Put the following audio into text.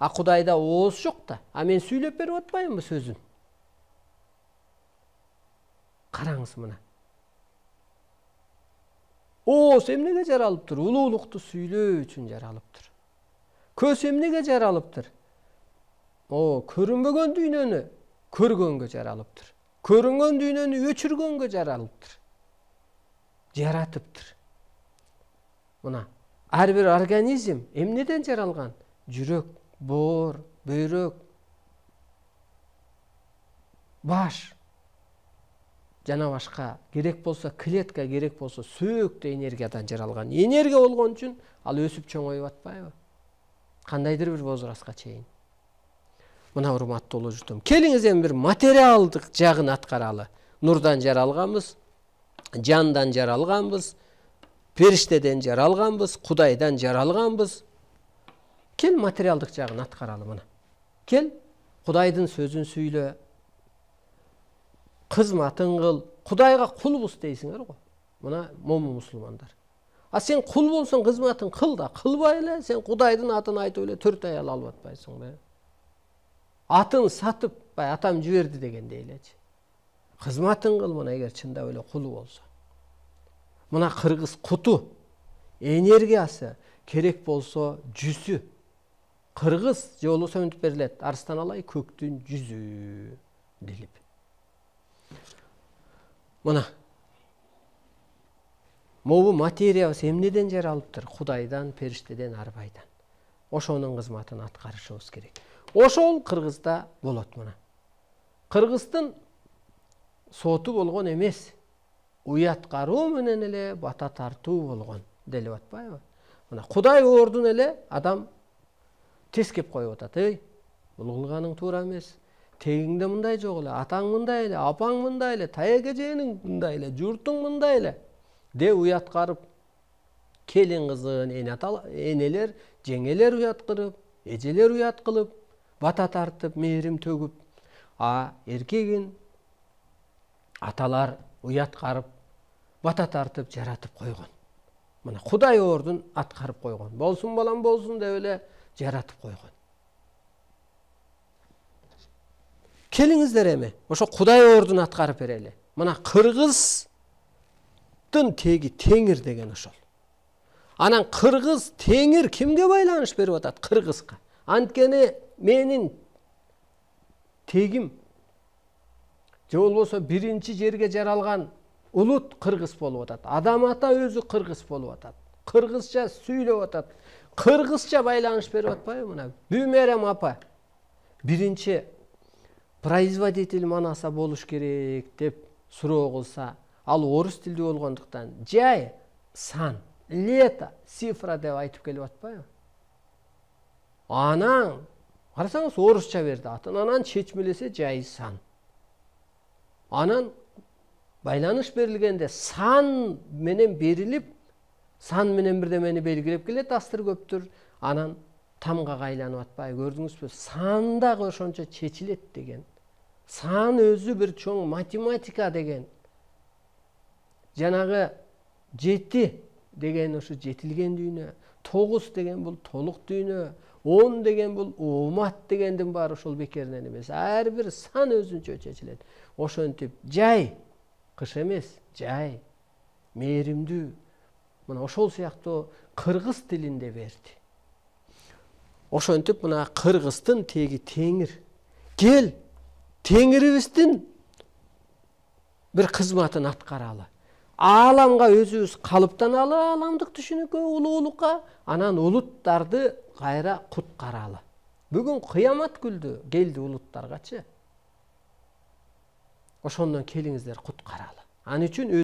А Кудайда ооз жок да. А мен сүйлөп берип атпаймынбы сөзүн? Караңыз мына. Ооз эмнеге жаралыптыр? Улуулукту сүйлөө үчүн жаралыптыр. Көз эмнеге жаралыптыр? Көрүнбөгөн дүйнөнү көргөнгө жаралыптыр. Көрүнгөн дүйнөнү өчүргөнгө жаралыптыр. Жаратыптыр. Мына, ар бир организм эмнеден жаралган? Жүрөк, боор, бөйрөк, баш, жана башка. Керек болсо клетка, керек болсо сөөктө энергиядан жаралган. Энергия болгон үчүн ал өсүп чоңоюп атпайбы? Кандайдыр бир возрастка чейин. Мына урматтуу улуу журтум, келиңиз эми бир материалдык жагын аткаралы. Нурдан жаралганбыз, жандан жаралганбыз, периштеден жаралганбыз, Кудайдан жаралганбыз. Кел материалдык жагын аткаралы мына. Кел, Кудайдын сөзүн сүйлө, кызматын кыл, Кудайга кулбуз дейсиңер го. Мына момун мусулмандар. А сен кул болсоң кызматын кыл да, кылбай эле сен Кудайдын атын айтып эле 4 аял алып атпайсыңбы? Атын сатып, атам жиберди дегендей элечи. Кызматын кыл мына эгер чындап эле кулу болсо. Мына кыргыз куту, энергиясы, керек болсо жүзү. Кыргыз же болбосо мынтип берилет, арстан алай көктүн жүзү делип. Мына могу материябыз эмнеден жаралыптыр? Кудайдан, периштеден, арбайдан. Ошонун кызматын аткарышыбыз керек. Ошол Кыргызда болот мына. Кыргыздын соту болгон эмес. Уяткаруу менен эле бата тартуу болгон делип атпайбы? Мына Кудай ордун эле адам тескеп коюп атат. Бул кылганың туура эмес. Тегиңде мындай жок эле, атаң мындай эле, апаң мындай эле, таяк эжеңиң мындай эле, журтуң мындай эле. Де уяткарып, келин кызын, энелер, жеңелер уяткырып, эжелер уят кылып, бата тартып, мээрим төгүп, эркегин аталар уяткарып, бата тартып, жаратып койгон. Мына Кудай ордун аткарып койгон. Болсун балам болсун деп эле жаратып койгон. Келиңиздер эми, ошо Кудай ордун аткарып берели. Мына Кыргыздын теги Теңир деген ошол. Анан Кыргыз Теңир кимге байланыш берип атат? Кыргызга. Анткени менин тегим же болбосо биринчи жерге жаралган улут кыргыз болуп атат. Адам ата өзү кыргыз болуп атат. Кыргызча сүйлөп атат. Кыргызча байланыш берип атпайбы мына? Бүймерем апа. Биринчи производитель манаса болуш керек деп суроо кылса, ал орус тилдүү болгондуктан жай сан, лето, цифра деп айтып келип атпайбы? Анан карасаңыз орусча берди атын, анан чечмелесе жай сан. Анан байланыш берилгенде сан менен берилип, сан менен бирдемени белгилеп келет астыр көптүр, анан тамга айланып атпайбы, көрдүңүзбү? Сан дагы ошончо чечилет деген. Сан өзү бир чоң математика деген. Жанагы 7 деген ушу жетилген дүйнө, 9 деген бул толук дүйнө, 10 деген бул умат дегендин баары ошол бекеринен эмес. Ар бир сан өзүнчө чечилет. Ошентип жай, кыш эмес, жай, мээримдүү. Мына ошол сыяктуу кыргыз тилинде берди. Ошентип мына Кыргыздын теги Теңир. Кел, Теңирибиздин бир кызматын аткаралы. Ааламга өзүбүз калыптаналы, ааламдык түшүнүккө, улуулукка, анан улуттарды кайра куткаралы. Бүгүн кыямат күлдү, келди улуттаргачы. Ошондон келиңиздер куткаралы. Аны үчүн